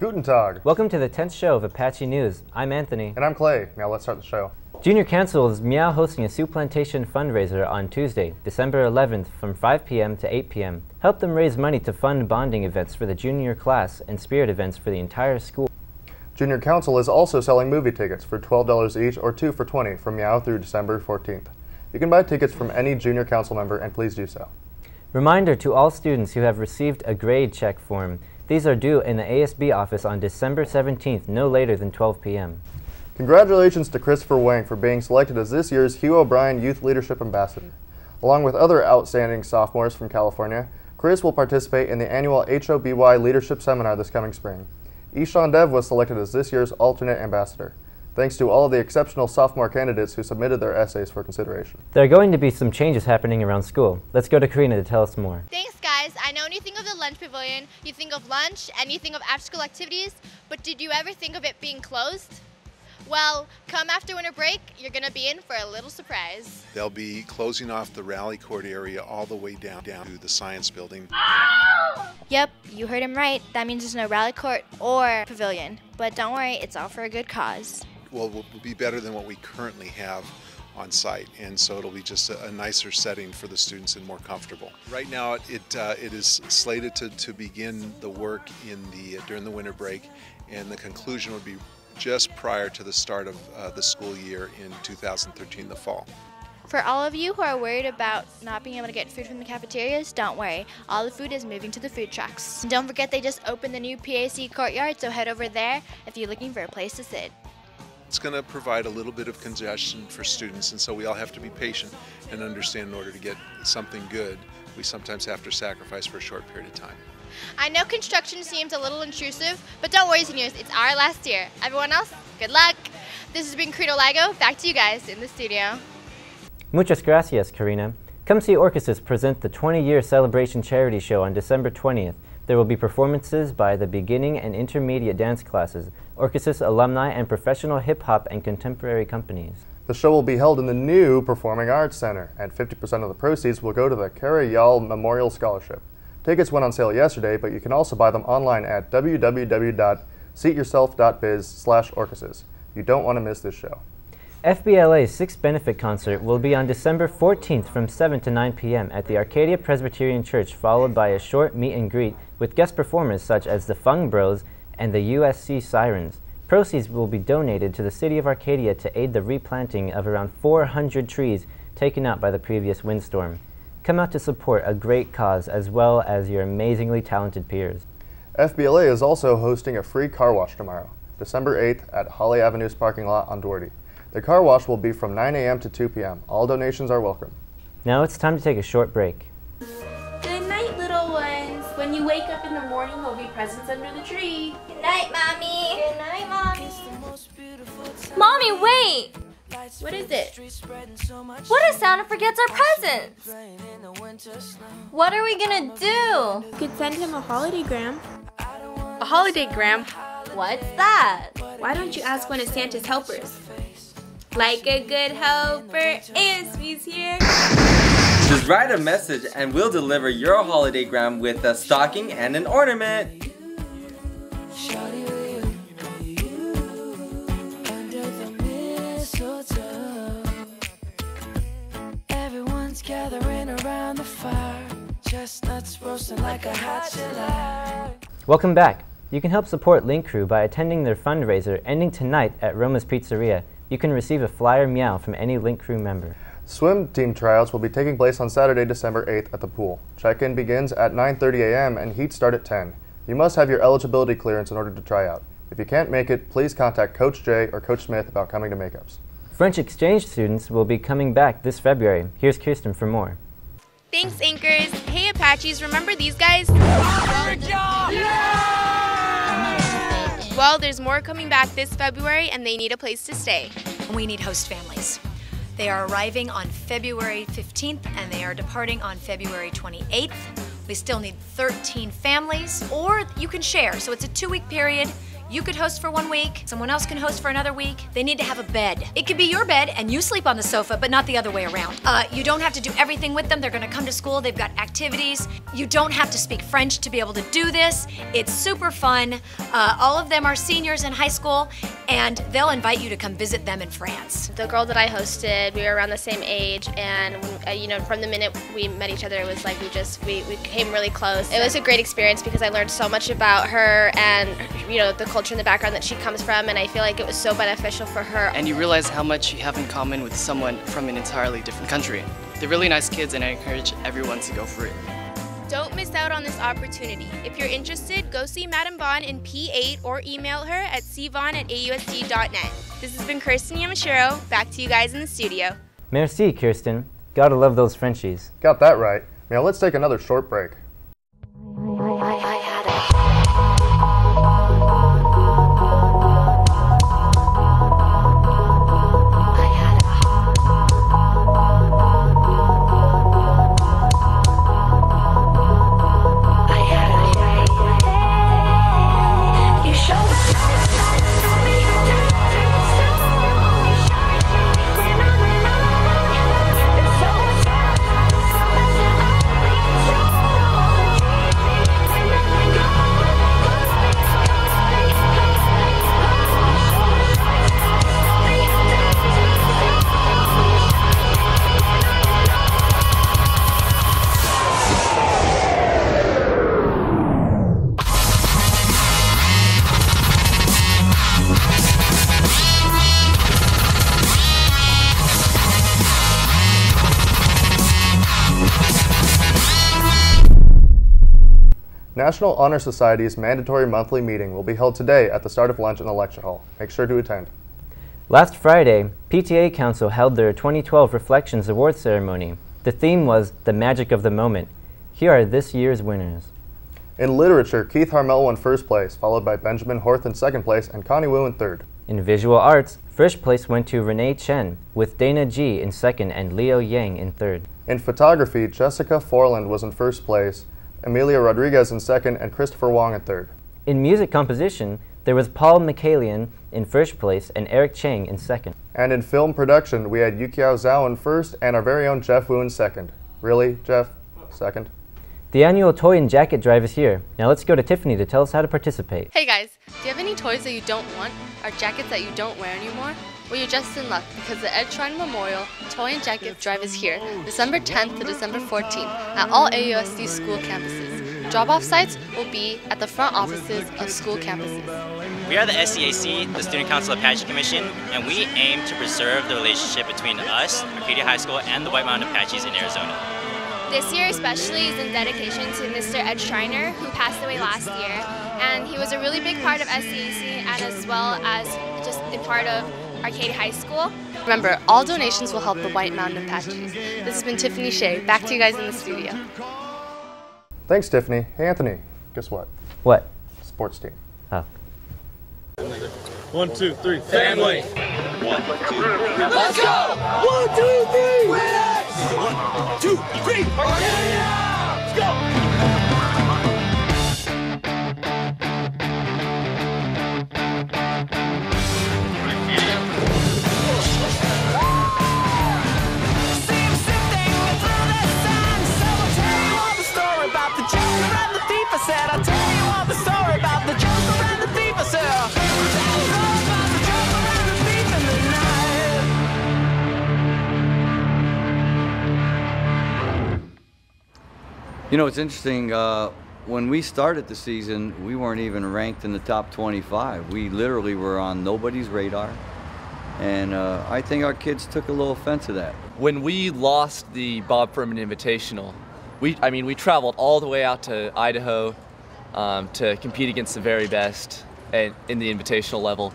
Guten Tag. Welcome to the 10th show of Apache News. I'm Anthony. And I'm Clay. Now let's start the show. Junior Council is hosting a soup plantation fundraiser on Tuesday, December 11th from 5 p.m. to 8 p.m. Help them raise money to fund bonding events for the junior class and spirit events for the entire school. Junior Council is also selling movie tickets for $12 each or 2 for $20 from Meow through December 14th. You can buy tickets from any Junior Council member, and please do so. Reminder to all students who have received a grade check form. These are due in the ASB office on December 17th, no later than 12 p.m. Congratulations to Christopher Wang for being selected as this year's Hugh O'Brien Youth Leadership Ambassador. Along with other outstanding sophomores from California, Chris will participate in the annual HOBY Leadership Seminar this coming spring. Ishan Dev was selected as this year's alternate ambassador, thanks to all of the exceptional sophomore candidates who submitted their essays for consideration. There are going to be some changes happening around school. Let's go to Karina to tell us more. Thanks, guys. I know when you think of the lunch pavilion, you think of lunch and you think of after-school activities, but did you ever think of it being closed? Well, come after winter break, you're going to be in for a little surprise. They'll be closing off the rally court area all the way down to the science building. Yep, you heard him right. That means there's no rally court or pavilion. But don't worry, it's all for a good cause. Well, will be better than what we currently have on site, and so it'll be just a nicer setting for the students and more comfortable. Right now, it is slated to begin the work during the winter break, and the conclusion would be just prior to the start of the school year in 2013, the fall. For all of you who are worried about not being able to get food from the cafeterias, don't worry. All the food is moving to the food trucks. And don't forget they just opened the new PAC courtyard, so head over there if you're looking for a place to sit. It's going to provide a little bit of congestion for students, and so we all have to be patient and understand in order to get something good, we sometimes have to sacrifice for a short period of time. I know construction seems a little intrusive, but don't worry, seniors, it's our last year. Everyone else, good luck. This has been Carino Lago. Back to you guys in the studio. Muchas gracias, Karina. Come see Orchesis present the 20-year celebration charity show on December 20th. There will be performances by the beginning and intermediate dance classes, Orchesis alumni, and professional hip-hop and contemporary companies. The show will be held in the new Performing Arts Center, and 50% of the proceeds will go to the Kara Yal Memorial Scholarship. Tickets went on sale yesterday, but you can also buy them online at www.seatyourself.biz/Orchesis. You don't want to miss this show. FBLA's 6th benefit concert will be on December 14th from 7 to 9 p.m. at the Arcadia Presbyterian Church, followed by a short meet and greet with guest performers such as the Fung Bros and the USC Sirens. Proceeds will be donated to the City of Arcadia to aid the replanting of around 400 trees taken out by the previous windstorm. Come out to support a great cause as well as your amazingly talented peers. FBLA is also hosting a free car wash tomorrow, December 8th at Holly Avenue's parking lot on Doherty. The car wash will be from 9 a.m. to 2 p.m. All donations are welcome. Now it's time to take a short break. Good night, little ones. When you wake up in the morning, there'll be presents under the tree. Good night, Mommy. Good night, Mommy. Mommy, wait! What is it? What if Santa forgets our presents? What are we gonna do? You could send him a holidaygram. A holidaygram? What's that? Why don't you ask one of Santa's helpers? Like a good helper, ASB's here. Just write a message and we'll deliver your holidaygram with a stocking and an ornament. Everyone's gathering around the fire, chestnuts roasting like a hot July. Welcome back. You can help support Link Crew by attending their fundraiser ending tonight at Roma's Pizzeria. You can receive a flyer meow from any Link Crew member. Swim team tryouts will be taking place on Saturday, December 8th at the pool. Check-in begins at 9:30 a.m. and heats start at 10. You must have your eligibility clearance in order to try out. If you can't make it, please contact Coach Jay or Coach Smith about coming to makeups. French exchange students will be coming back this February. Here's Kirsten for more. Thanks, anchors. Hey, Apaches, remember these guys? Good job! Well, there's more coming back this February, and they need a place to stay. We need host families. They are arriving on February 15th, and they are departing on February 28th. We still need 13 families, or you can share. So it's a 2-week period. You could host for 1 week, someone else can host for another week. They need to have a bed. It could be your bed and you sleep on the sofa, but not the other way around. You don't have to do everything with them. They're gonna come to school, they've got activities. You don't have to speak French to be able to do this. It's super fun. All of them are seniors in high school, and they'll invite you to come visit them in France. The girl that I hosted, we were around the same age, and you know, from the minute we met each other, it was like we came really close. It was a great experience because I learned so much about her and, you know, the culture and the background that she comes from, and I feel like it was so beneficial for her. And you realize how much you have in common with someone from an entirely different country. They're really nice kids, and I encourage everyone to go for it. Don't miss out on this opportunity. If you're interested, go see Madam Vaughn in P8 or email her at cvaughn@ausd.net. This has been Kirsten Yamashiro. Back to you guys in the studio. Merci, Kirsten. Gotta love those Frenchies. Got that right. Now let's take another short break. National Honor Society's mandatory monthly meeting will be held today at the start of lunch in the lecture hall. Make sure to attend. Last Friday, PTA Council held their 2012 Reflections Award ceremony. The theme was The Magic of the Moment. Here are this year's winners. In literature, Keith Harmel won first place, followed by Benjamin Horth in second place and Connie Wu in third. In visual arts, first place went to Renee Chen, with Dana G in second and Leo Yang in third. In photography, Jessica Forland was in first place, Amelia Rodriguez in second, and Christopher Wong in third. In music composition, there was Paul McCallion in first place and Eric Chang in second. And in film production, we had Yukiao Zhao in first and our very own Jeff Wu in second. Really, Jeff? Second? The annual Toy and Jacket Drive is here. Now let's go to Tiffany to tell us how to participate. Hey guys, do you have any toys that you don't want or jackets that you don't wear anymore? Well, you're just in luck because the Ed Shrine Memorial Toy and Jacket Drive is here, December 10th to December 14th at all AUSD school campuses. Drop-off sites will be at the front offices of school campuses. We are the SCAC, the Student Council Apache Commission, and we aim to preserve the relationship between us, Arcadia High School, and the White Mountain Apaches in Arizona. This year especially is in dedication to Mr. Ed Shriner, who passed away last year, and he was a really big part of SCAC and as well as just a part of Arcadia High School. Remember, all donations will help the White Mountain Apaches. This has been Tiffany Shea. Back to you guys in the studio. Thanks, Tiffany. Hey, Anthony, guess what? What? Sports team. Oh. 1, 2, 3, family! 1, 2, 3, let's go! 1, 2, 3, Winners! 1, 2, 3, Arcadia! Let's go! I'll tell you all the story about the Joker and the thief. I said, I'll tell you all about the Joker and the thief in the night. You know, it's interesting. When we started the season, we weren't even ranked in the top 25. We literally were on nobody's radar. And I think our kids took a little offense to that. When we lost the Bob Furman Invitational, we traveled all the way out to Idaho to compete against the very best in the invitational level,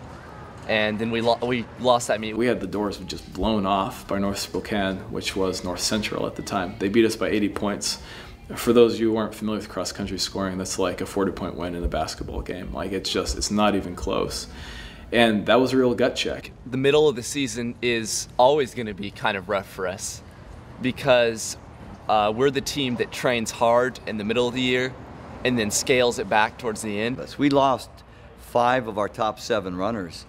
and then we lost that meet. We had the doors just blown off by North Spokane, which was North Central at the time. They beat us by 80 points. For those of you who aren't familiar with cross-country scoring, that's like a 40-point win in a basketball game. Like it's not even close. And that was a real gut check. The middle of the season is always going to be kind of rough for us because we're the team that trains hard in the middle of the year and then scales it back towards the end. We lost 5 of our top 7 runners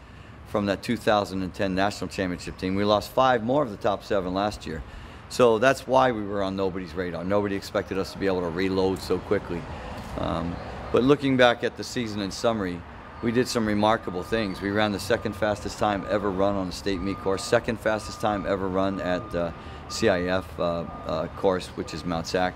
from that 2010 national championship team. We lost 5 more of the top 7 last year. So that's why we were on nobody's radar. Nobody expected us to be able to reload so quickly. But looking back at the season in summary, we did some remarkable things. We ran the 2nd fastest time ever run on a state meet course, 2nd fastest time ever run at CIF course, which is Mount Sac.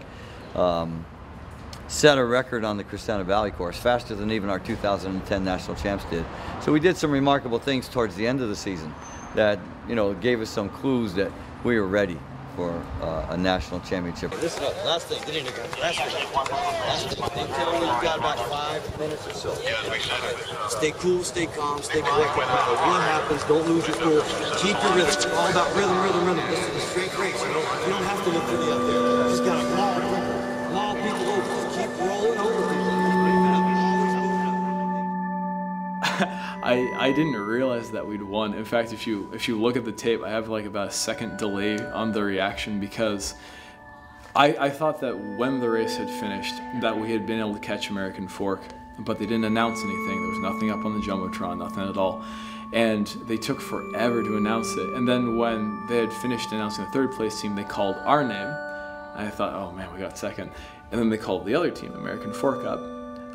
Set a record on the Cristana Valley course, faster than even our 2010 national champs did. So we did some remarkable things towards the end of the season that, you know, gave us some clues that we were ready for a national championship. This is the last thing. Get in there, guys. Last thing. They tell me you've got about 5 minutes or so. Stay cool, stay calm, stay collected. No matter what happens, don't lose your cool. Keep your rhythm. It's all about rhythm, rhythm, rhythm. This is a straight race. You don't have to look pretty up there. You just got to maul people over. Just keep rolling over people. I didn't realize that we'd won. In fact, if you look at the tape, I have like about a second delay on the reaction because I thought that when the race had finished that we had been able to catch American Fork, but they didn't announce anything. There was nothing up on the Jumbotron, nothing at all. And they took forever to announce it. And then when they had finished announcing the 3rd place team, they called our name. And I thought, oh man, we got 2nd. And then they called the other team, American Fork, up.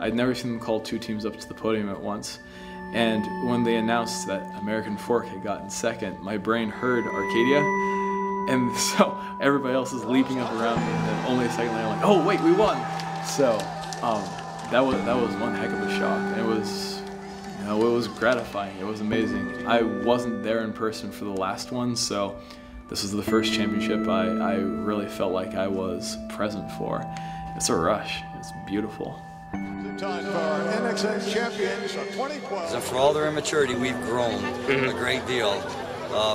I'd never seen them call 2 teams up to the podium at once. And when they announced that American Fork had gotten 2nd, my brain heard Arcadia, and so everybody else is leaping up around me, and only a second later, I'm like, oh wait, we won! So that was one heck of a shock. And it was, you know, it was gratifying. It was amazing. I wasn't there in person for the last one, so this was the first championship I really felt like I was present for. It's a rush. It's beautiful. Time for our NXA champions of 2012. So for all their immaturity, we've grown a great deal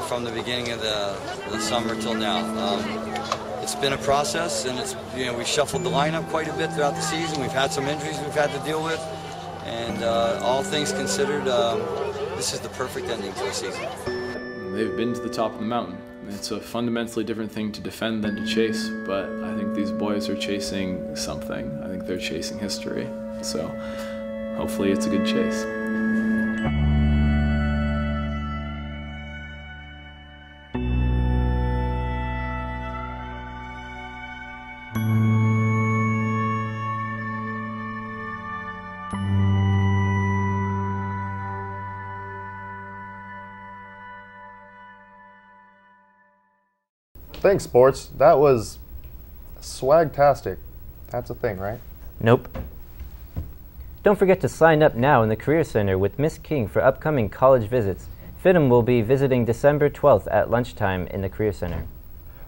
from the beginning of the summer till now. It's been a process, and it's, you know, we shuffled the lineup quite a bit throughout the season. We've had some injuries we've had to deal with, and all things considered, this is the perfect ending to a season. They've been to the top of the mountain. It's a fundamentally different thing to defend than to chase, but I think these boys are chasing something. I think they're chasing history. So hopefully it's a good chase. Thanks, sports. That was swagtastic. That's a thing, right? Nope. Don't forget to sign up now in the Career Center with Miss King for upcoming college visits. FIDM will be visiting December 12th at lunchtime in the Career Center.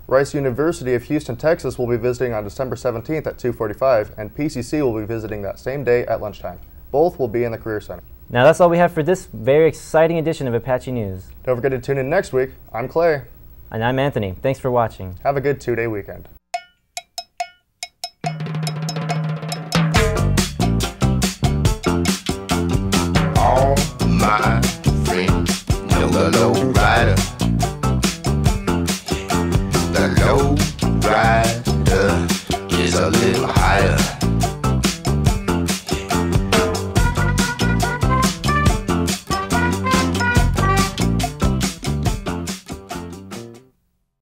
Rice University of Houston, Texas will be visiting on December 17th at 2:45, and PCC will be visiting that same day at lunchtime. Both will be in the Career Center. Now that's all we have for this very exciting edition of Apache News. Don't forget to tune in next week. I'm Clay. And I'm Anthony. Thanks for watching. Have a good 2-day weekend. All my friends, yellow rider.